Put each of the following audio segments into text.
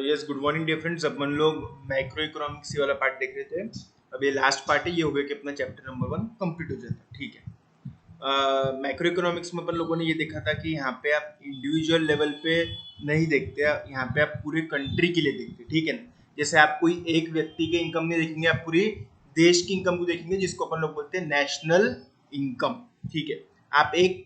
Yes, good morning dear friends. अपन लोग macro economics ये वाला पार्ट देख रहे थे। अब ये लास्ट पार्ट है, ये हो गया कि अपना चैप्टर नंबर 1 कंप्लीट हो जाता है। ठीक है। मैक्रो इकोनॉमिक्स में अपन लोगों ने ये देखा था कि यहाँ पे आप इंडिविजुअल लेवल पे नहीं देखते, यहाँ पे आप पूरे कंट्री के लिए देखते, ठीक है ना। जैसे आप कोई एक व्यक्ति के इनकम नहीं देखेंगे, आप पूरी देश की इनकम को देखेंगे, जिसको अपन लोग बोलते हैं नेशनल इनकम। ठीक है। आप एक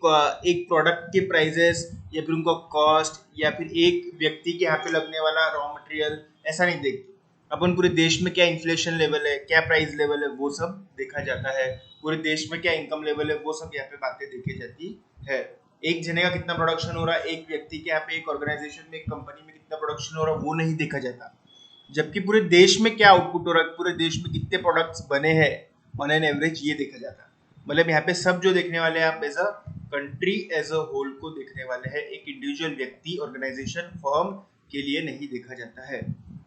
प्रोडक्ट के प्राइजेस या फिर उनका कॉस्ट या फिर एक व्यक्ति के यहाँ पे लगने वाला रॉ मटेरियल ऐसा नहीं देखते। अपन पूरे देश में क्या इन्फ्लेशन लेवल है, क्या प्राइस लेवल है, वो सब देखा जाता है। पूरे देश में क्या इनकम लेवल है, वो सब यहाँ पे बातें देखी जाती है। एक जने का कितना प्रोडक्शन हो रहा है, एक व्यक्ति के यहाँ पे एक ऑर्गेनाइजेशन में, एक कंपनी में कितना प्रोडक्शन हो रहा है, वो नहीं देखा जाता। जबकि पूरे देश में क्या आउटपुट हो रहा है, पूरे देश में कितने प्रोडक्ट्स बने हैं ऑन एन एवरेज, ये देखा जाता है। मतलब यहाँ पे सब जो देखने वाले हैं आप as a country as a whole को देखने वाले हैं, एक इंडिविजुअल व्यक्ति, ऑर्गेनाइजेशन, फर्म के लिए नहीं देखा जाता है।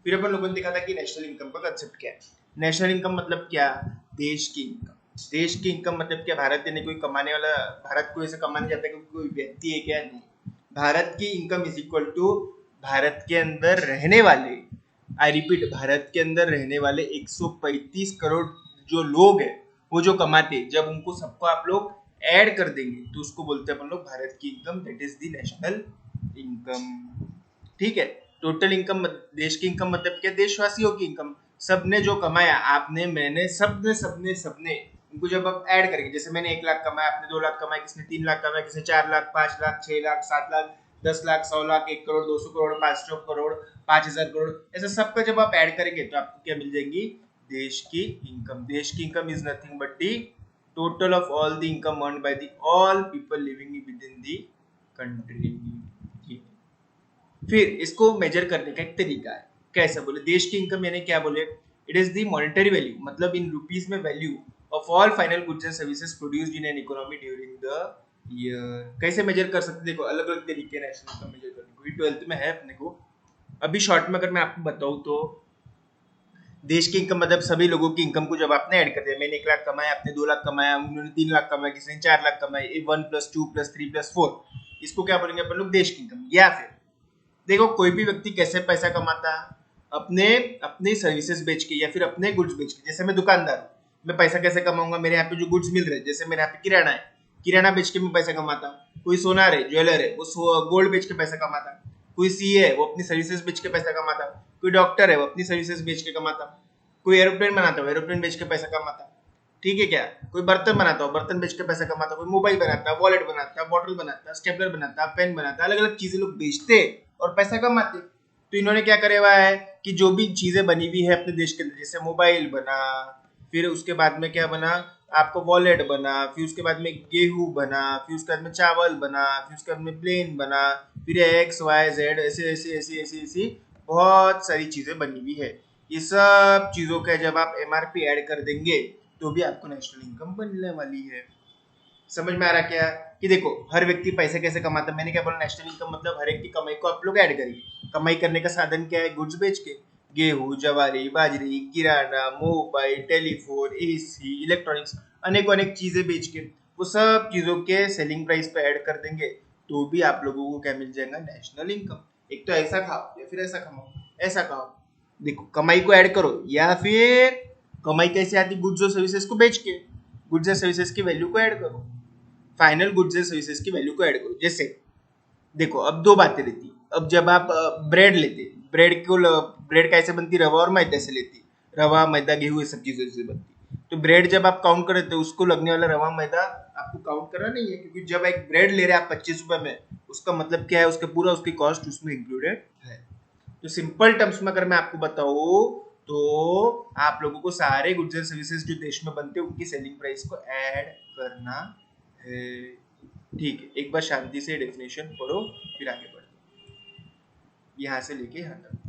फिर अपन लोगों ने देखा था कि नेशनल इनकम का कंसेप्ट क्या है। नेशनल इनकम मतलब क्या? देश की इनकम। देश की इनकम मतलब क्या? भारत ने कोई कमाने वाला, भारत को ऐसे कमाने जाता है क्योंकि कोई व्यक्ति है क्या? नहीं। भारत की income is equal to Bharat के अंदर रहने वाले, आई रिपीट, भारत के अंदर रहने वाले 135 करोड़ जो लोग हैं, वो जो कमाते हैं, जब उनको सबको आप लोग ऐड कर देंगे तो उसको बोलते हैं अपन लोग भारत की income, that is the national income. ठीक है। टोटल इनकम, देश की इनकम मतलब क्या? देशवासियों की इनकम। सबने जो कमाया, आपने, मैंने, सबने सबने सबने, उनको जब आप ऐड करेंगे, जैसे मैंने 1 लाख कमाया, आपने 2 लाख कमाया, किसने 3 लाख कमाया, किसने 4 लाख, 5 लाख, 6 लाख, 7 लाख, 10 लाख, 100 लाख, 1 करोड़, 200 करोड़, 500 करोड़, 5,000 करोड़, ऐसा सबका जब आप ऐड करेंगे तो आपको क्या मिल जाएंगी? देश की इनकम। देश की income is nothing but the total of all the income earned by the all people living with in the country. फिर इसको मेजर करने का एक तरीका है। कैसा बोले? देश की इनकम यानी क्या बोले? It is the monetary value, मतलब इन रुपीज में value of all final goods and services produced in an economy during the year. कैसे मेजर कर सकते? देखो, अलग अलग तरीके हैं नेशनल इनकम मेजर करने को, 12th में है अपने को। अभी शॉर्ट में अगर मैं आपको बताऊं तो देश की इनकम मतलब सभी लोगों की इनकम को जब आपने ऐड कर दिया, मैंने 1 लाख कमाया, आपने 2 लाख कमाया, उन्होंने 3 लाख कमाया, किसी ने 4 लाख कमाया, 1+2+3+4, इसको क्या बोलेंगे अपन लोग? देश की इनकम। या फिर देखो, कोई भी व्यक्ति कैसे पैसा कमाता है? अपने अपने सर्विसेज बेच के या फिर अपने गुड्स बेच के। जैसे मैं दुकानदार हूँ, मैं पैसा कैसे कमाऊंगा? मेरे यहाँ पे जो गुड्स मिल रहे हैं, जैसे मेरे यहाँ पे किराना है, किराना बेच के मैं पैसा कमाता। कोई सोनार है, ज्वेलर है, वो गोल्ड बेच के पैसा कमाता। कोई सीए है, वो अपनी सर्विसेज बेच के पैसा कमाता। कोई डॉक्टर है, वो अपनी सर्विसेज बेच के कमाता। कोई एरोप्लेन बनाता है, एरोप्लेन बेच के पैसा कमाता। ठीक है क्या? कोई बर्तन बनाता हो, बर्तन बेच के पैसा कमाता। कोई मोबाइल बनाता है, वॉलेट बनाता है, बॉटल बनाता है, स्टेपलर बनाता है, पेन बनाता है, अलग अलग चीजें लोग बेचते और पैसा कमाते। तो इन्होंने क्या करे हुआ है कि जो भी चीजें बनी हुई है अपने देश के अंदर, जैसे मोबाइल बना, फिर उसके बाद में क्या बना, आपको वॉलेट बना, फिर उसके बाद में गेहूं बना, फिर उसके बाद में चावल बना, फिर उसके बाद में प्लेन बना, फिर XYZ, ऐसे ऐसे ऐसी ऐसी ऐसी बहुत सारी चीजें बनी हुई है। ये सब चीजों का जब आप MRP ऐड कर देंगे तो भी आपको नेशनल इनकम बनने वाली है। समझ में आ रहा क्या? कि देखो, हर व्यक्ति पैसे कैसे कमाता है। मैंने क्या बोला? नेशनल इनकम मतलब हर एक की कमाई को आप लोग ऐड करिए। कमाई करने का साधन क्या है? गुड्स बेच के, गेहूं, जवारी, बाजरी, किराना, मोबाइल, टेलीफोन, AC, इलेक्ट्रॉनिक्स, अनेक अनेक चीजें बेच के, वो सब चीजों के सेलिंग प्राइस पे ऐड कर देंगे तो भी आप लोगों को क्या मिल जाएगा? National income. एक तो ऐसा खाओ या फिर ऐसा कमाओ, ऐसा खाओ। देखो, कमाई को ऐड करो या फिर कमाई कैसे आती? गुड्स और सर्विसेज को बेच के, गुड्स एंड सर्विसेज की वैल्यू को ऐड करो, फाइनल गुड्स एंड सर्विसेज की वैल्यू को ऐड करो। जैसे देखो, अब दो बातें रहती। अब जब आप ब्रेड लेते, ब्रेड कैसे बनती? रवा और मैदा से लेती। रवा, मैदा, गेहूं, ये सब चीजों से बनती। तो ब्रेड जब आप काउंट करते हो, उसको लगने वाला रवा, मैदा आपको काउंट करना नहीं है, क्योंकि जब एक ब्रेड ले रहे हैं आप 25 रुपए में, उसका मतलब क्या है? उसका पूरा उसकी कॉस्ट उसमें इंक्लूडेड है। तो सिंपल टर्म्स में अगर मैं आपको बताऊं तो आप लोगों को सारे गुड्स एंड सर्विसेज जो देश में बनते हैं उनकी सेलिंग प्राइस को ऐड करना है। ठीक है, एक बार शांति से डेफिनेशन पढ़ो, फिर आगे बढ़ो, यहाँ से लेके यहाँ तक।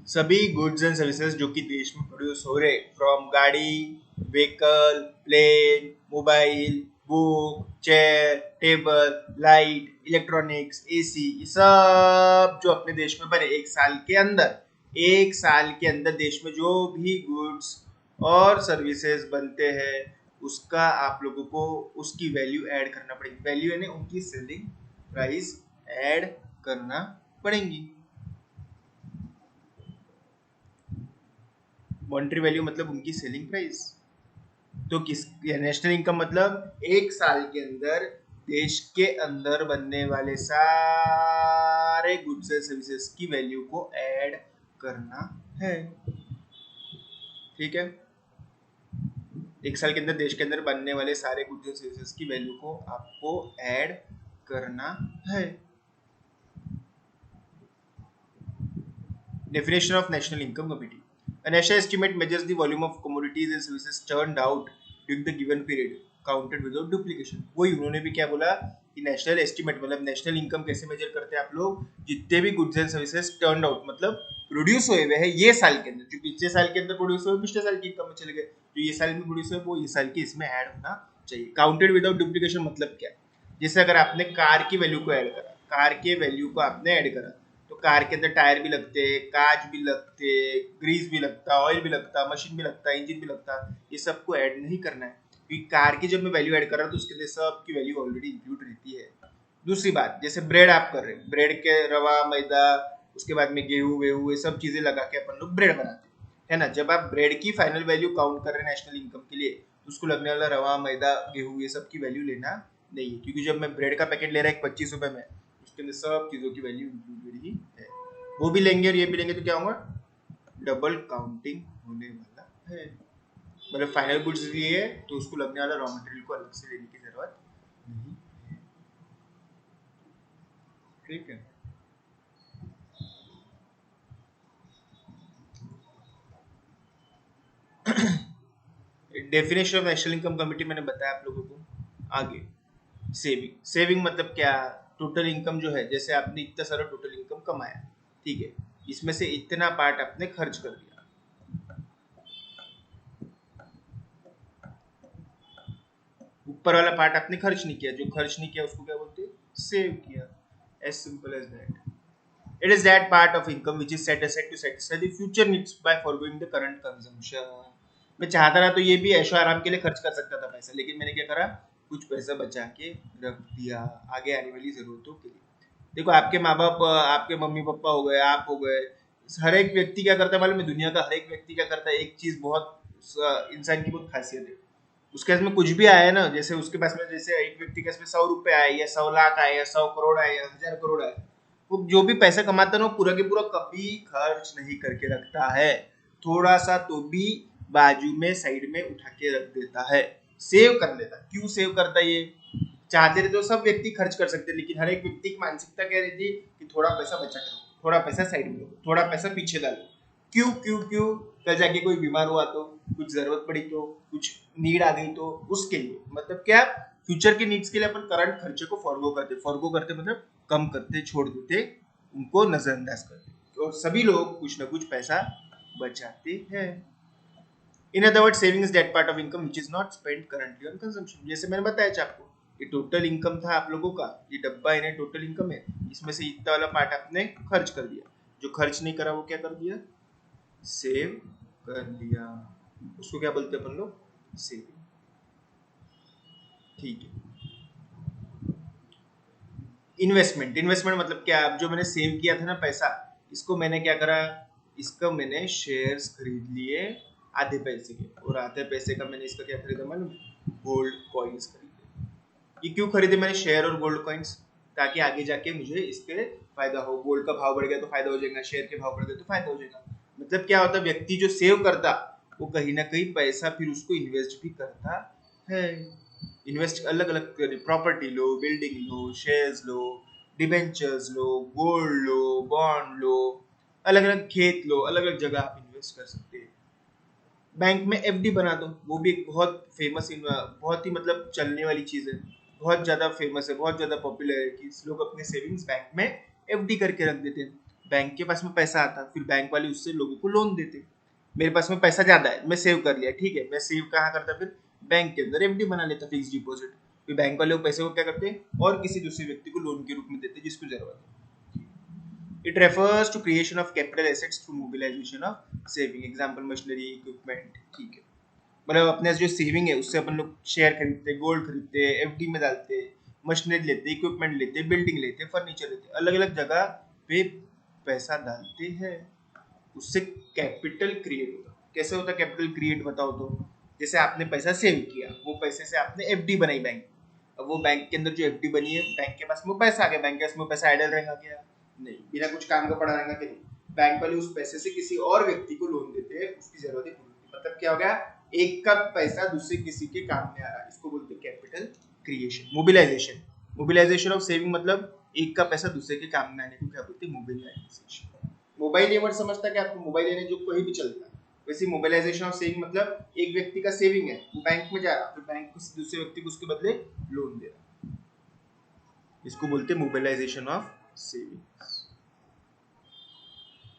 सभी गुड्स एंड सर्विसेज जो कि देश में प्रोड्यूस हो रहे, फ्रॉम गाड़ी, vehicle, plane, mobile, book, chair, table, light, electronics, AC, ये सब जो अपने देश में बने एक साल के अंदर, एक साल के अंदर देश में जो भी गुड्स और सर्विसेज बनते हैं उसका आप लोगों को उसकी वैल्यू ऐड करना पड़ेगी। वैल्यू यानी उनकी सेलिंग प्राइस ऐड करना पड़ेगी। मॉनेटरी वैल्यू मतलब उनकी सेलिंग प्राइस। तो किस नेशनल इनकम मतलब एक साल के अंदर देश के अंदर बनने वाले सारे गुड्स एंड सर्विसेज की वैल्यू को ऐड करना है। ठीक है, एक साल के अंदर देश के अंदर बनने वाले सारे गुड्स एंड सर्विसेज की वैल्यू को आपको ऐड करना है। Definition of national income committee. A national estimate measures the volume of commodities and services turned out during the given period, counted without duplication. वही उन्होंने भी क्या बोला कि नेशनल एस्टिमेट मतलब नेशनल इनकम कैसे मेजर करते हैं आप लोग, जितने भी goods and services turn out मतलब प्रोड्यूस हुए हुए हैं ये साल के अंदर, जो पिछले साल के अंदर प्रोड्यूस हुए पिछले साल की इनकम में चले गए, जो ये साल में प्रोड्यूस हुए वो ये साल की इसमें ऐड होना चाहिए। काउंटेड विदाउट डुप्लीकेशन मतलब क्या, जैसे अगर आपने कार की वैल्यू को ऐड करा, कार के वैल्यू को आपने ऐड करा तो कार के अंदर टायर भी लगते, कांच भी लगते, ग्रीस भी लगता, ऑयल भी लगता, मशीन भी लगता, इंजन भी लगता, ये सबको ऐड नहीं करना है क्योंकि कार की जब मैं वैल्यू ऐड कर रहा हूँ तो उसके अंदर सब की वैल्यू ऑलरेडी इंक्लूड रहती है। दूसरी बात, जैसे ब्रेड आप कर रहे हैं, ब्रेड के रवा मैदा उसके बाद में गेहूं वेहूं ये सब चीजें लगा के अपन लोग ब्रेड बनाते हैं ना। जब आप ब्रेड की फाइनल वैल्यू काउंट कर रहे हैं नेशनल इनकम के लिए तो उसको लगने वाला रवा मैदा गेहूं ये सब की वैल्यू लेना नहीं है, क्योंकि जब मैं ब्रेड का पैकेट ले रहा है 25 रुपए में, उसके अंदर सब चीजों की वैल्यू इंक्लूडेड ही है। वो भी लेंगे और ये भी लेंगे तो क्या होगा, डबल काउंटिंग होने वाला है। मतलब फाइनल गुड्स दिए है तो उसको लगने वाला रॉ मटेरियल को अलग से लेने की जरूरत नहीं है। ठीक है, definition of national income committee मैंने बताया आप लोगों को। आगे सेविंग, सेविंग मतलब क्या, टोटल इनकम जो है, जैसे आपने इतना सारा टोटल इनकम कमाया, ठीक है, इसमें से इतना पार्ट आपने खर्च कर दिया, ऊपर वाला पार्ट आपने खर्च नहीं किया, जो खर्च नहीं किया उसको क्या बोलते हैं, सेव किया। As simple as that. It is that part of income which is set aside to satisfy the future needs by forgoing the current consumption. मैं चाहता रहा तो ये भी ऐशो आराम के लिए खर्च कर सकता था पैसा, लेकिन मैंने क्या करा, कुछ पैसा बचा के रख दिया आगे आने वाली जरूरतों के लिए। देखो आपके माँ बाप, आपके मम्मी पापा हो गए, आप हो गए, हर एक व्यक्ति क्या करता है मालूम है, दुनिया का हर एक व्यक्ति क्या करता है, एक चीज बहुत इंसान की बहुत खासियत है, उसके पास में कुछ भी आया है ना, जैसे उसके पास में जैसे एक व्यक्ति के पास में 100 रुपए आए या 100 लाख आए या 100 करोड़ आए या 1000 करोड़ आए, वो जो भी पैसा कमाता है ना पूरा के पूरा कभी खर्च नहीं करके रखता है, थोड़ा सा तो भी बाजू में साइड में उठा के रख देता है, सेव कर लेता। क्यों सेव करता है, ये चाहते रहे तो सब व्यक्ति खर्च कर सकते हैं, लेकिन हर एक व्यक्ति की मानसिकता क्या रहती है कि थोड़ा पैसा बचा करो, थोड़ा पैसा साइड में रखो, थोड़ा पैसा पीछे डालो। क्यों क्यों क्यों, कल जाके कोई बीमार हुआ तो, कुछ जरूरत पड़ी तो, कुछ नीड आ गई तो, उसके लिए मतलब क्या, फ्यूचर के नीड्स के लिए अपन करंट खर्चे को फॉरगो करते मतलब कम करते, छोड़ देते, उनको नजरअंदाज करते, और सभी लोग कुछ ना कुछ पैसा बचाते हैं। In other word, saving is that part of income which is not spent currently on consumption. जैसे मैंने बताया आपको, ये टोटल इनकम था आप लोगों का, ये डब्बा इन्हें टोटल इनकम है, इसमें से इतना वाला पार्ट आपने खर्च कर दिया, जो खर्च नहीं करा वो क्या कर दिया, सेव कर दिया, उसको क्या बोलते हैं अपन लोग, सेविंग। ठीक है, इन्वेस्टमेंट, इन्वेस्टमेंट मतलब क्या, अब जो मैंने सेव किया था ना पैसा, इसको मैंने क्या करा, इसका मैंने शेयर्स खरीद लिए आधे पैसे के, और आधे पैसे का मैंने इसका क्या खरीदा मालूम, गोल्ड कॉइन्स खरीदे। ये क्यों खरीदे मैंने शेयर और गोल्ड कॉइन्स, ताकि आगे जाके मुझे इसके फायदा हो, गोल्ड का भाव बढ़ गया तो फायदा हो जाएगा, शेयर के भाव बढ़ गए तो फायदा हो जाएगा। मतलब क्या होता है, व्यक्ति जो सेव करता वो कहीं ना कहीं पैसा फिर उसको इन्वेस्ट भी करता है। इन्वेस्ट अलग अलग, प्रॉपर्टी लो, बिल्डिंग लो, शेयर्स लो, डिबेंचर्स लो, गोल्ड लो, बॉन्ड लो, अलग अलग खेत लो, अलग अलग जगह आप इन्वेस्ट कर सकते हैं। बैंक में एफडी बना दो, वो भी एक बहुत फेमस, बहुत ही मतलब चलने वाली चीज है, बहुत ज्यादा फेमस है, बहुत ज्यादा पॉपुलर है कि लोग अपने सेविंग्स बैंक में एफडी करके रख देते हैं। बैंक के पास में पैसा आता, फिर बैंक वाले उससे लोगों को लोन देते। मेरे पास में पैसा ज्यादा है, मैं सेव कर लिया, ठीक है, मैं सेव कहाँ करता, फिर बैंक के अंदर एफडी बना लेता, फिक्स डिपॉजिट। फिर बैंक वाले पैसे को क्या करते हैं और किसी दूसरे व्यक्ति को लोन के रूप में देते जिसको जरूरत है। It refers to creation of capital assets through mobilisation of saving, example machinery equipment, ठीक है। मतलब अपने जो सेविंग है उससे अपन लोग शेयर खरीदते, गोल्ड खरीदते, एफडी में डालते, मशीनरी लेते, इक्विपमेंट लेते, बिल्डिंग लेते, फर्नीचर लेते, अलग अलग जगह पे पैसा डालते हैं, उससे कैपिटल क्रिएट होता। कैसे होता है कैपिटल क्रिएट बताओ तो? जैसे आपने पैसा सेव किया, वो पैसे से आपने एफडी बनाई बैंक, अब वो बैंक के अंदर जो एफडी बनी है, बैंक के पास में पैसा आ गया, बैंक के पास में पैसा आइडल रहेगा क्या? नहीं, बिना कुछ काम का पड़ा रहेगा कि नहीं? बैंक वाले उस पैसे से किसी और व्यक्ति को लोन देते हैं, उसकी जरूरतें पूरी होती है। मतलब क्या हो गया? एक का पैसा दूसरे किसी के काम में आ रहा है, इसको बोलते हैं capital creation, mobilisation. Mobilisation of saving मतलब एक का पैसा दूसरे के काम में आने को क्या बोलते हैं? मोबिलाइजेशन। मोबाइल ये वर्ड समझता है कि आपको मोबाइल लेने जो कहीं भी चलता है, वैसे मोबिलाइजेशन ऑफ सेविंग मतलब एक व्यक्ति का सेविंग है, वो बैंक में जा रहा, फिर बैंक किसी दूसरे व्यक्ति को उसके बदले लोन दे रहा, इसको बोलते हैं मोबिलाइजेशन ऑफ सेविंग।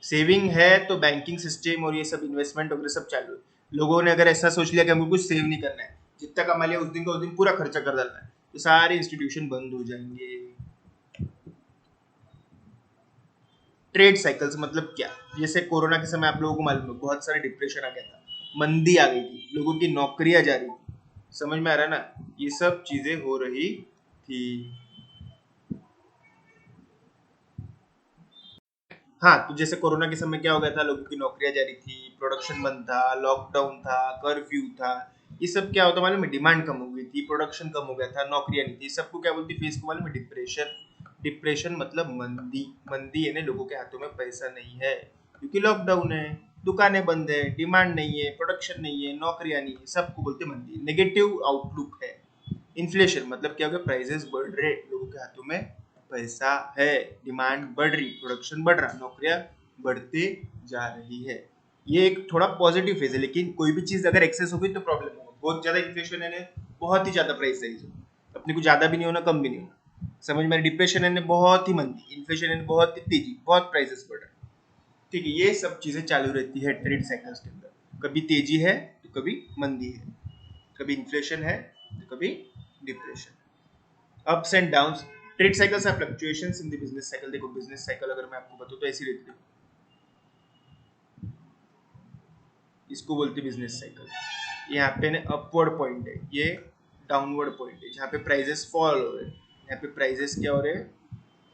सेविंग है तो बैंकिंग सिस्टम और ये सब इन्वेस्टमेंट वगैरह सब चालू है। लोगों ने अगर ऐसा सोच लिया कि हमको कुछ सेव नहीं करना है, जितना कमा लिया उस दिन का उस दिन पूरा खर्चा कर डालना है, तो सारे इंस्टीट्यूशन बंद हो जाएंगे। ट्रेड साइकिल्स मतलब क्या? जैसे कोरोना के समय आप लोगों को मालूम है बहुत सारे डिप्रेशन आ गया था, मंदी आ गई थी, लोगों की नौकरियां जा रही थी, समझ में आ रहा है ना? ये सब चीजें हो रही थी। हाँ, तो जैसे कोरोना के समय क्या हो गया था, लोगों की नौकरियां जा रही थी, प्रोडक्शन बंद था, लॉकडाउन था, कर्फ्यू था, ये सब क्या होता मालूम है? डिमांड कम हो गई थी, प्रोडक्शन कम हो गया था, नौकरियां नहीं थी, सबको क्या बोलती फेस को मालूम है? डिप्रेशन। डिप्रेशन मतलब मंदी। मंदी यानी लोगों के हाथों में पैसा नहीं है, क्योंकि लॉकडाउन है, दुकानें बंद है, डिमांड नहीं है, प्रोडक्शन नहीं है, नौकरियां नहीं है, सबको बोलते मंदी। नेगेटिव आउटलुक है। इन्फ्लेशन मतलब क्या हो गया? प्राइसेस बढ़ रहे, लोगों के हाथों में पैसा है, डिमांड बढ़ रही, प्रोडक्शन बढ़ रहा, नौकरियां बढ़ते जा रही है। ये एक थोड़ा पॉजिटिव फेज है, लेकिन कोई भी चीज अगर एक्सेस हो गई तो प्रॉब्लम होगा। बहुत ज्यादा इन्फ्लेशन है, बहुत ही ज्यादा प्राइस राइज हो, अपने को ज्यादा भी नहीं होना, कम भी नहीं होना, समझ में? डिप्रेशन है बहुत ही मंदी, इन्फ्लेशन है बहुत ही तेजी, बहुत प्राइसेस बढ़ रहे, ठीक है। ये सब चीजें चालू रहती है ट्रेड साइकिल्स के अंदर, कभी तेजी है तो कभी मंदी है, कभी इन्फ्लेशन है तो कभी depression, ups and downs. Trade cycles are fluctuations in the business cycle. देखो बिजनेस साइकिल अगर मैं आपको बताऊं तो ऐसी रहती है, इसको बोलते बिजनेस साइकिल। यहाँ पे ना अपवर्ड पॉइंट है, ये डाउनवर्ड पॉइंट है, जहाँ पे प्राइजेस फॉल हो रहे हैं, यहाँ पे प्राइजेस क्या हो रहे हैं?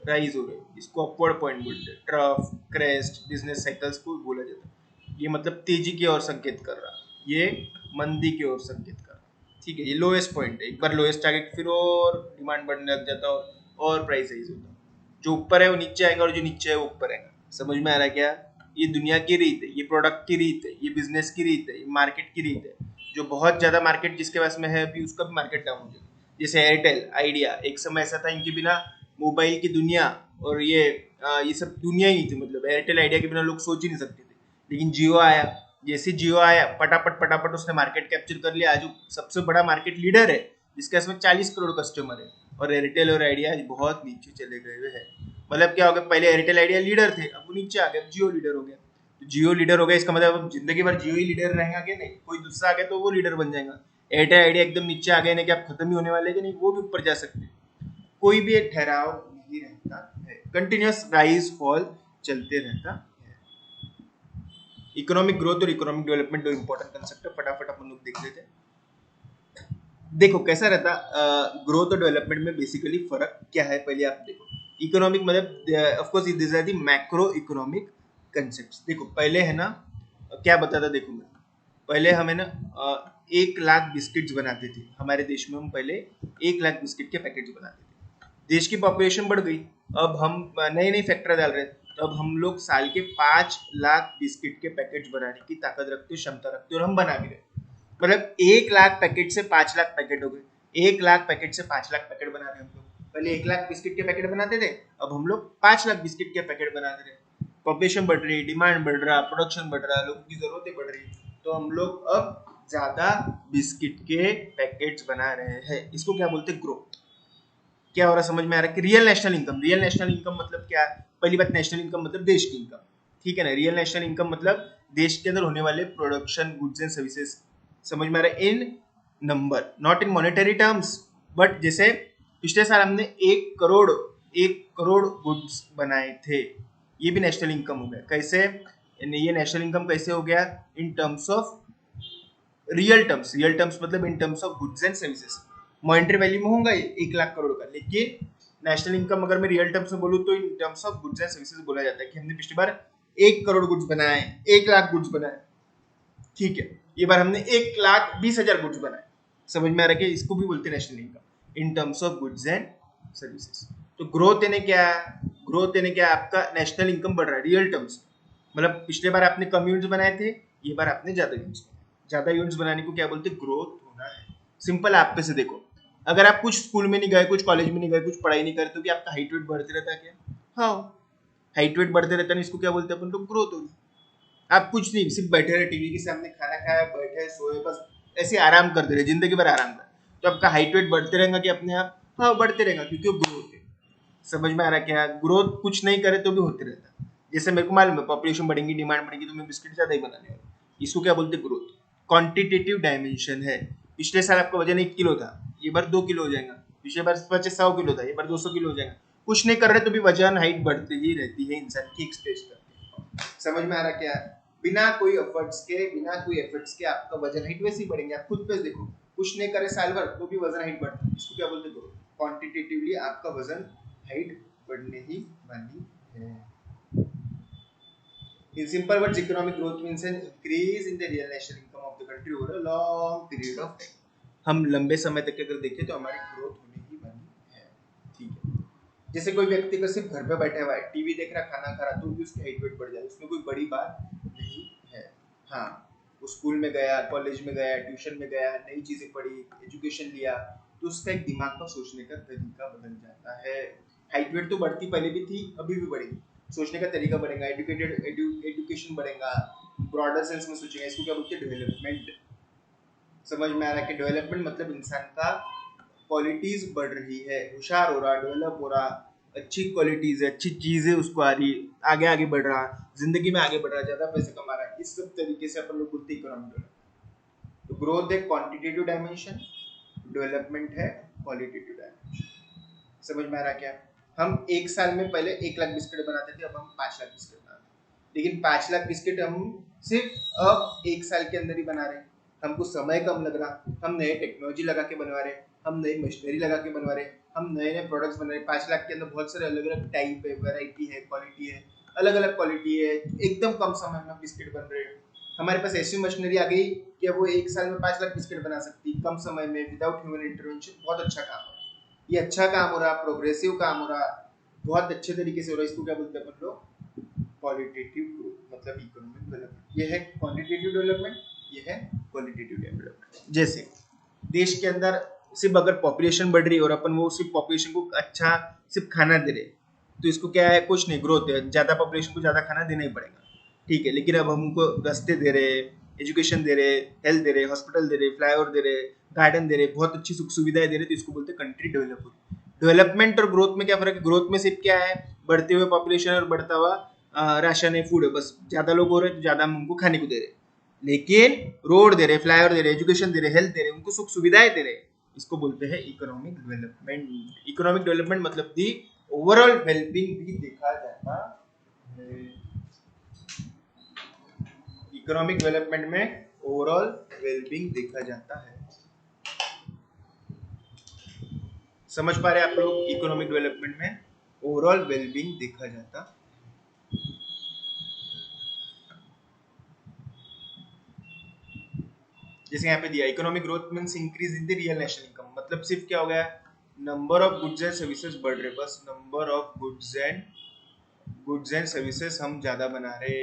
राइज हो रहे हैं, इसको अपवर्ड पॉइंट बोलते हैं। ट्रफ, क्रेस्ट, बिजनेस साइकिल्स को बोला जाता है। ये मतलब तेजी की ओर संकेत कर रहा, ये मंदी की ओर संकेत कर रहा, ठीक है। ये लोएस्ट पॉइंट है, एक बार लोएस्ट आगे फिर और डिमांड बढ़ने लग जाता है और प्राइस राइज होता है। जो ऊपर है वो नीचे आएगा और जो नीचे है वो ऊपर आएगा, समझ में आ रहा है क्या? ये दुनिया की रीत है, ये प्रोडक्ट की रीत है, ये बिजनेस की रीत है, ये मार्केट की रीत है। जो बहुत ज्यादा मार्केट जिसके पास में है अभी, उसका भी मार्केट डाउन हो जाएगा। जैसे एयरटेल, आइडिया, एक समय ऐसा था इनके बिना मोबाइल की दुनिया और ये सब दुनिया ही थी, मतलब एयरटेल आइडिया के बिना लोग सोच ही नहीं सकते थे। लेकिन जियो आया, जैसे जियो आया पटापट पटापट उसने मार्केट कैप्चर कर लिया, आज सबसे बड़ा मार्केट लीडर है, जिसके पास में 40 करोड़ कस्टमर है। और एयरटेल और आइडिया आज बहुत नीचे चले गए हुए हैं। मतलब क्या हो गया? पहले एयरटेल आइडिया लीडर थे, अब वो नीचे आ गए, जियो लीडर हो गया। तो जियो लीडर हो गया, इसका मतलब अब जिंदगी भर जियो ही लीडर रहेगा कि नहीं? कोई दूसरा आ गया तो वो लीडर बन जाएगा। एयरटेल आइडिया एकदम नीचे आ गए ना कि आप खत्म ही होने वाले कि नहीं, वो भी ऊपर जा सकते हैं। कोई भी एक ठहराव नहीं रहता है, कंटिन्यूअस राइज फॉल चलते रहता है। इकोनॉमिक ग्रोथ और इकोनॉमिक डेवलपमेंट दो इंपॉर्टेंट कंसेप्ट है, फटाफट अपन लोग देख लेते हैं। देखो कैसा रहता ग्रोथ और डेवलपमेंट में बेसिकली फर्क क्या है, पहले आप देखो। इकोनॉमिक मतलब of course this are the macro economic concepts. देखो पहले है ना, क्या बताता, देखो मैं पहले हमें ना 1 लाख बिस्किट्स बनाते थे हमारे देश में, हम पहले 1 लाख बिस्किट के पैकेट्स बनाते थे। देश की पॉपुलेशन बढ़ गई, अब हम नए नए फैक्टर डाल रहे हैं, तो अब हम लोग साल के 5 लाख बिस्किट के पैकेट्स बनाने की ताकत रखते, क्षमता रखते, और हम बना भी रहे। मतलब 1 लाख पैकेट से 5 लाख पैकेट हो गए, 1 लाख पैकेट से 5 लाख पैकेट बना रहे हम लोग। पहले 1 लाख बिस्किट के पैकेट बनाते थे, अब हम लोग 5 लाख बिस्किट के पैकेट बना रहे। पॉपुलेशन बढ़ रही, डिमांड बढ़ रहा, प्रोडक्शन बढ़ रहा, लोगों की जरूरतें बढ़ रही, तो हम लोग अब ज्यादा बिस्किट के पैकेट्स बना रहे हैं। इसको क्या बोलते हैं? ग्रोथ। क्या हो रहा समझ में आ रहा है कि real national income, real national income मतलब क्या है? पहली बात, नेशनल इनकम मतलब देश की इनकम, ठीक है ना। रियल नेशनल इनकम मतलब देश के अंदर होने वाले प्रोडक्शन, गुड्स एंड सर्विसेज, समझ में आ रहा है? In number, not in monetary terms, but जैसे पिछले साल हमने 1 करोड़ गुड्स बनाए थे, ये भी नेशनल इनकम हो गया। कैसे? ये नेशनल इनकम कैसे हो गया? In terms of real terms मतलब in terms of goods and services. Monetary value में होगा ये 1 लाख करोड़ का, लेकिन नेशनल इनकम अगर मैं रियल टर्म्स में बोलूँ तो इन terms of goods and services बोला जाता है कि हमने पिछली बार 1 करोड़ गुड्स बनाए, 1 लाख गुड्स बनाए, ठीक है, ये बार हमने 1,20,000 गुड्स बनाए। समझ में आ रहा है कि इसको भी बोलते हैं national income in terms of goods and services. तो ग्रोथ यानी क्या है? ग्रोथ यानी क्या? आपका नेशनल इनकम बढ़ रहा है रियल टर्म्स, मतलब पिछले बार आपने कम यूनिट्स बनाए थे, ये बार आपने ज्यादा यूनिट्स बनाए। ज्यादा यूनिट्स बनाने को क्या बोलते हैं? ग्रोथ होना है। सिंपल आप पे से देखो, अगर आप कुछ स्कूल में नहीं गए, कुछ कॉलेज में नहीं गए, कुछ पढ़ाई नहीं करे, तो क्या आपका हाइट वेट बढ़ते रहता है क्या? हाँ, हाइट वेट बढ़ते रहता है, इसको क्या बोलते हैं अपन लोग? ग्रोथ होगी। आप कुछ नहीं, सिर्फ बैठे रहे टीवी के सामने, खाना खाया, बैठे सोए, बस ऐसे आराम करते रहे, जिंदगी भर आराम कर, तो आपका हाइट वेट बढ़ते रहेगा कि अपने आप? हाँ, बढ़ते रहेगा, क्योंकि वो ग्रोथ है। समझ में आ रहा है क्या? ग्रोथ कुछ नहीं करे तो भी होते रहता है। जैसे मेरे को मालूम है पॉपुलेशन बढ़ेगी, डिमांड बढ़ेगी, तो मैं बिस्किट ज्यादा ही बनाने वाला, इसको क्या बोलते हैं? ग्रोथ। क्वांटिटेटिव डायमेंशन है। पिछले साल आपका वजन 1 किलो था, ये बार 2 किलो हो जाएगा। पिछले बार 100 किलो था, ये बार 200 किलो हो जाएगा। कुछ नहीं कर रहे तो भी वजन हाइट बढ़ती ही रहती है इंसान की एक स्टेज तक। समझ में आ रहा क्या? बिना कोई एफर्ट्स के आपका वजन हाइट वैसे ही बढ़ेंगे। आप खुद पे देखो, कुछ नहीं करे साल भर तो भी वजन हाइट बढ़ता है, इसको क्या बोलते हैं? ग्रोथ। क्वांटिटेटिवली आपका वजन हाइट बढ़ने ही वाली है। In simple words, economic growth means an increase in the real national income of the country over a long period of time. हम लंबे समय तक अगर देखें तो हमारी ग्रोथ होने ही वाली है, ठीक है। जैसे कोई व्यक्ति का सिर्फ घर पे बैठा हुआ है, टीवी देख रहा, खाना खा रहा, तो भी उसकी हाइट वेट बढ़ जाए, उसमें कोई बड़ी बात नहीं है। हाँ, वो स्कूल में गया, कॉलेज में गया, ट्यूशन में गया, नई चीजें पढ़ी, एजुकेशन लिया, तो उसका एक दिमाग का सोचने का तरीका बदल जाता है। हाइट वेट तो बढ़ती पहले भी थी, अभी भी बढ़ेगी, सोचने का तरीका बढ़ेगा, एजुकेशन बढ़ेगा, ब्रॉडर सेंस में सोचेगा। इसको क्या बोलते हैं? डेवलपमेंट। समझ में आ रहा है कि डेवलपमेंट मतलब इंसान का क्वालिटीज बढ़ रही है, होशियार हो रहा, डेवलप हो रहा, अच्छी क्वालिटीज है, अच्छी चीजें उसको आ रही, आगे आगे बढ़ रहा, जिंदगी में आगे बढ़ रहा, ज्यादा पैसे कमा रहा है। इस सब तरीके से अपन लोग बोलते हैं इकोनॉमिक डेवलपमेंट। तो ग्रोथ है क्वांटिटेटिव डायमेंशन, डेवलपमेंट है क्वालिटेटिव डायमेंशन। समझ में आ रहा क्या? हम एक साल में पहले 1 लाख बिस्किट बनाते थे, अब हम 5 लाख बिस्किट बनाते हैं, लेकिन 5 लाख बिस्किट हम सिर्फ अब 1 साल के अंदर ही बना रहे हैं। हमको समय कम लग रहा, हम नए टेक्नोलॉजी लगा के बनवा रहे हैं, हम नई मशीनरी लगा के बनवा रहे हैं, हम नए नए प्रोडक्ट्स बना रहे हैं। 5 लाख के अंदर बहुत सारे अलग अलग टाइप है, वैरायटी है, क्वालिटी है, अलग अलग क्वालिटी है, एकदम कम समय में बिस्किट बन रहे हैं। हमारे पास ऐसी मशीनरी आ गई कि वो 1 साल में 5 लाख बिस्किट बना सकती है, कम समय में, विदाउट ह्यूमन इंटरवेंशन। बहुत अच्छा काम है ये, अच्छा काम हो रहा, प्रोग्रेसिव काम हो रहा, बहुत अच्छे तरीके से हो रहा है। इसको क्या बोलते हैं अपन लोग? क्वालिटेटिव ग्रोथ, मतलब इकोनॉमिक डेवलपमेंट। ये है क्वांटिटेटिव डेवलपमेंट, ये है क्वालिटेटिव डेवलपमेंट। जैसे देश के अंदर सिर्फ अगर पॉपुलेशन बढ़ रही है और अपन वो सिर्फ पॉपुलेशन को अच्छा सिर्फ खाना दे रहे, तो इसको क्या है? कुछ नहीं, ग्रोथ है। ज्यादा पॉपुलेशन को ज्यादा खाना देना ही पड़ेगा, ठीक है, लेकिन अब हमको रास्ते दे रहे, एजुकेशन दे रहे, हेल्थ दे रहे, हॉस्पिटल दे रहे, फ्लाईओवर दे रहे, गार्डन दे रहे, बहुत अच्छी सुख सुविधाएं दे रहे, तो इसको बोलते हैं कंट्री डेवलप हो। डेवलपमेंट और ग्रोथ में क्या फर्क है? ग्रोथ में सिर्फ क्या है? बढ़ते हुए पॉपुलेशन और बढ़ता हुआ राशन है, फूड है, बस ज्यादा लोग हो रहे हैं तो ज्यादा हम उनको खाने को दे रहे, लेकिन रोड दे रहे, फ्लाईओवर दे रहे, एजुकेशन दे रहे, हेल्थ दे रहे, उनको सुख सुविधाएं दे रहे, इसको बोलते हैं इकोनॉमिक डेवलपमेंट। इकोनॉमिक डेवलपमेंट मतलब दी ओवरऑल वेलबींग भी देखा जाता है। इकोनॉमिक डेवलपमेंट में ओवरऑल वेलबींग देखा जाता है। समझ पा रहे हैं आप लोग? इकोनॉमिक डेवलपमेंट में ओवरऑल वेलबींग देखा जाता। जैसे यहाँ पे दिया, economic growth means increase in the real national income, मतलब सिर्फ क्या हो गया? Number of goods and services बढ़ रहे, बस number of goods and services हम ज्यादा बना रहे,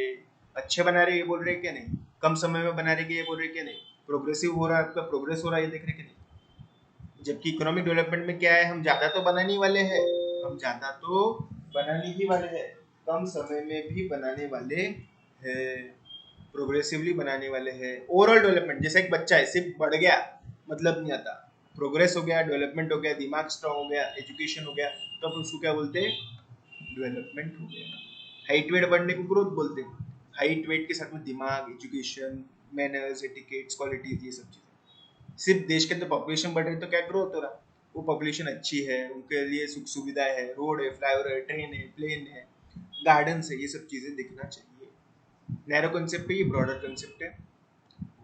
अच्छे बना रहे, ये बोल रहे क्या नहीं? कम समय में बना रहे कि ये बोल रहे क्या नहीं? प्रोग्रेसिव हो रहा है, आपका प्रोग्रेस हो रहा है, ये देख रहे कि नहीं? जबकि इकोनॉमिक डेवलपमेंट में क्या है? हम ज्यादा तो बनाने वाले हैं, हम ज्यादा तो बनाने ही वाले हैं, कम समय में भी बनाने वाले हैं, प्रोग्रेसिवली बनाने वाले हैं। ओवरऑल डेवलपमेंट, जैसे एक बच्चा है, सिर्फ बढ़ गया मतलब नहीं आता, प्रोग्रेस हो गया, डेवलपमेंट हो गया, दिमाग स्ट्रांग हो गया, एजुकेशन हो गया, तो अपन उसको क्या बोलते हैं? डेवलपमेंट हो गया। हाइट वेट बढ़ने को ग्रोथ बोलते हैं, हाइट वेट के साथ में दिमाग, एजुकेशन, मैनर्स, एटिकेट्स, क्वालिटीज, ये सब चीजें। सिर्फ देश के अंदर पॉपुलेशन बढ़ रही तो क्या ग्रोथ हो रहा? वो पॉपुलेशन अच्छी है, उनके लिए सुख सुविधाएं है, रोड है, फ्लाईओवर है, ट्रेन है, प्लेन है, गार्डन है, ये सब चीजें दिखना चाहिए। नैरो कंसेप्ट है, ये ब्रॉडर कंसेप्ट है।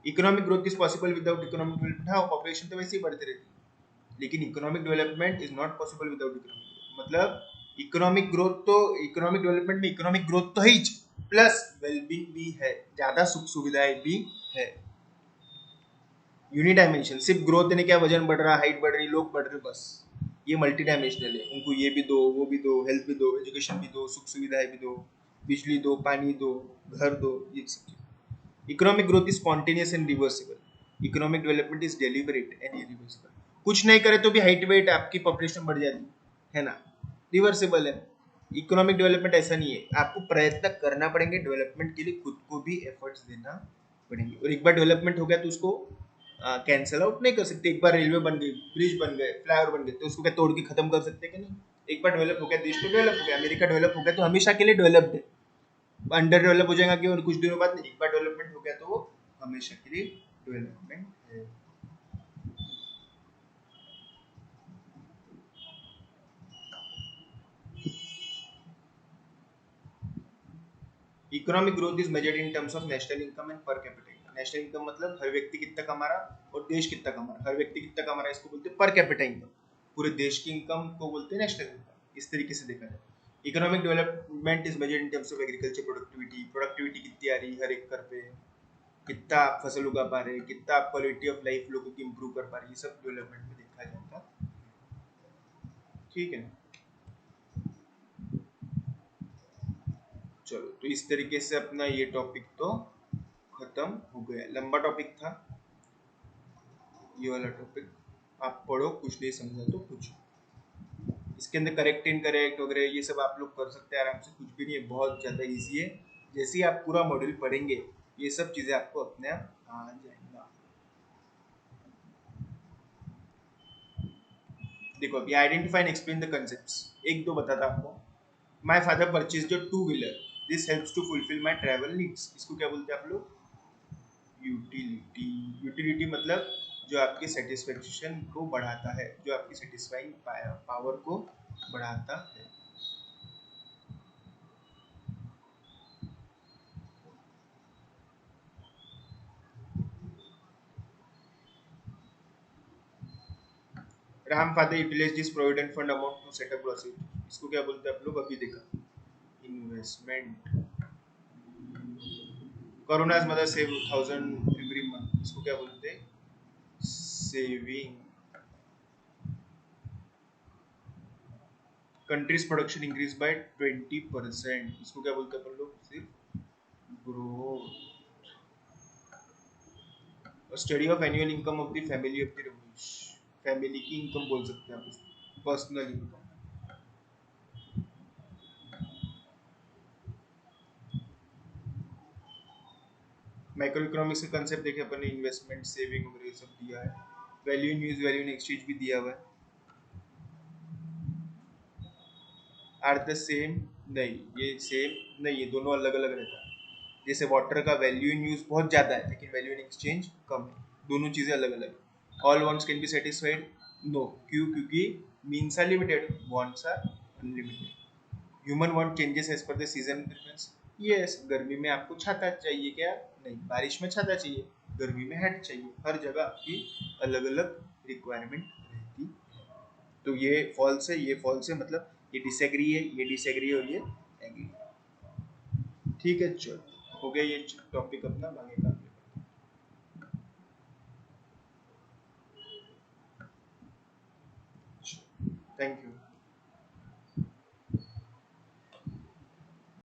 Economic growth is possible without economic development. हाँ, पॉपुलेशन तो वैसे ही बढ़ती रहती है, लेकिन economic development is not possible without economic. मतलब इकोनॉमिक डेवलपमेंट में इकोनॉमिक ग्रोथ तो है ही, प्लस वेलबींग भी है, ज्यादा सुख सुविधाएं भी है। यूनिडायमेंशन सिर्फ ग्रोथ यानी क्या, वजन बढ़ रहा, हाइट बढ़ रही, लोग बढ़ रहे, बस। ये मल्टी डायमेंशनल है, उनको ये भी दो, वो भी दो, हेल्थ भी दो, एजुकेशन भी दो, सुख सुविधाएं भी दो, बिजली दो, पानी दो, घर दो, ये सब। Economic growth is spontaneous and reversible. Economic development is deliberate and irreversible. कुछ नहीं करे तो भी हाइट वेट आपकी पॉपुलेशन बढ़ जाती है ना, रिवर्सिबल है। इकोनॉमिक डेवलपमेंट ऐसा नहीं है, आपको प्रयत्न करना पड़ेंगे डेवलपमेंट के लिए, खुद को भी एफर्ट्स देना पड़ेंगे। और एक बार डेवलपमेंट हो गया तो उसको कैंसल आउट नहीं कर सकते। एक बार रेलवे बन गई, ब्रिज बन गए, फ्लाईओवर बन गए, तो उसको क्या तोड़ के खत्म कर सकते कि नहीं? एक बार डेवलप हो गया देश तो डेवलप हो गया। अमेरिका डेवलप हो गया तो हमेशा के लिए डेवलप्ड है, अंडर डेवलप हो जाएगा कि और कुछ दिनों बाद नहीं। एक बार डेवलपमेंट हो गया तो वो हमेशा के लिए डेवलपमेंट है। Economic growth is measured in terms of national income and per capita income. National income मतलब हर व्यक्ति कितना कमा रहा और देश कितना कमा रहा। हर व्यक्ति कितना कमा रहा है इसको बोलते हैं पर कैपिटा इनकम। पूरे देश की इनकम को बोलते हैं नेशनल इनकम। इस तरीके से देखा जाए। Economic development is measured in terms of agriculture productivity. Productivity कितनी आ रही हर एक कर पे, कितना आप फसल उगा पा रहे, कितना आप क्वालिटी ऑफ लाइफ लोगों की इंप्रूव कर पा रहे, ये सब डेवलपमेंट में देखा जाता है। ठीक है, चलो तो इस तरीके से अपना ये टॉपिक तो खत्म हो गया। लंबा टॉपिक था ये वाला टॉपिक, आप पढ़ो, कुछ नहीं समझा तो पूछो। इसके अंदर करेक्ट इनकरेक्ट वगैरह ये सब आप लोग कर सकते हैं आराम से, कुछ भी नहीं है, बहुत ज़्यादा इजी है। जैसे ही आप पूरा मॉड्यूल पढ़ेंगे ये सब चीज़ें आपको अपने आप आ जाएंगा। देखो अभी identify and explain the concepts, एक दो बताता आपको। My father purchased a two wheeler, this helps to fulfil my travel needs. इसको क्या बोलते हैं आप लोग? यूटिलिटी। यूटिलिटी मतलब जो आपके सेटिस्फेक्शन को बढ़ाता है, जो आपकी सेटिस्फाइंग पावर को बढ़ाता है। Ram father utilize this provident fund amount to set up losses. इसको क्या बोलते हैं आप लोग? अभी देखा, इन्वेस्टमेंट। करुणा's मदर सेव 1000 एवरी मंथ। इसको क्या बोलते हैं? Saving. Country's production increase by 20%। इसको क्या बोलते हैं अपन लोग? सिर्फ growth. Study of annual income of the family of the Ramesh. Family की इनकम बोल सकते हैं आप उसको, पर्सनल इनकम। माइक्रो इकोनॉमिक्स का कंसेप्ट देखे अपन ने, इन्वेस्टमेंट, सेविंग वगैरह ये सब दिया है। Value in use, value in exchange भी दिया हुआ है। आर द सेम, नहीं ये सेम नहीं, ये दोनों अलग अलग रहता है। जैसे वाटर का वैल्यू इन यूज बहुत ज्यादा है लेकिन वैल्यू इन एक्सचेंज कम है, दोनों चीजें अलग अलग। All wants can be satisfied, no. क्यों? क्योंकि means are limited, wants are unlimited. Human want changes as per the season preference. Yes, गर्मी में आपको छाता चाहिए क्या? नहीं। बारिश में छाता चाहिए, गर्मी में हैट चाहिए। हर जगह आपकी अलग अलग रिक्वायरमेंट रहती है। तो ये फॉल्स है, ये फॉल्स है, मतलब ये डिसएग्री है, ये डिसएग्री है और ये एग्री। ठीक है, चलो हो गया ये टॉपिक अपना, आगे का। Thank you.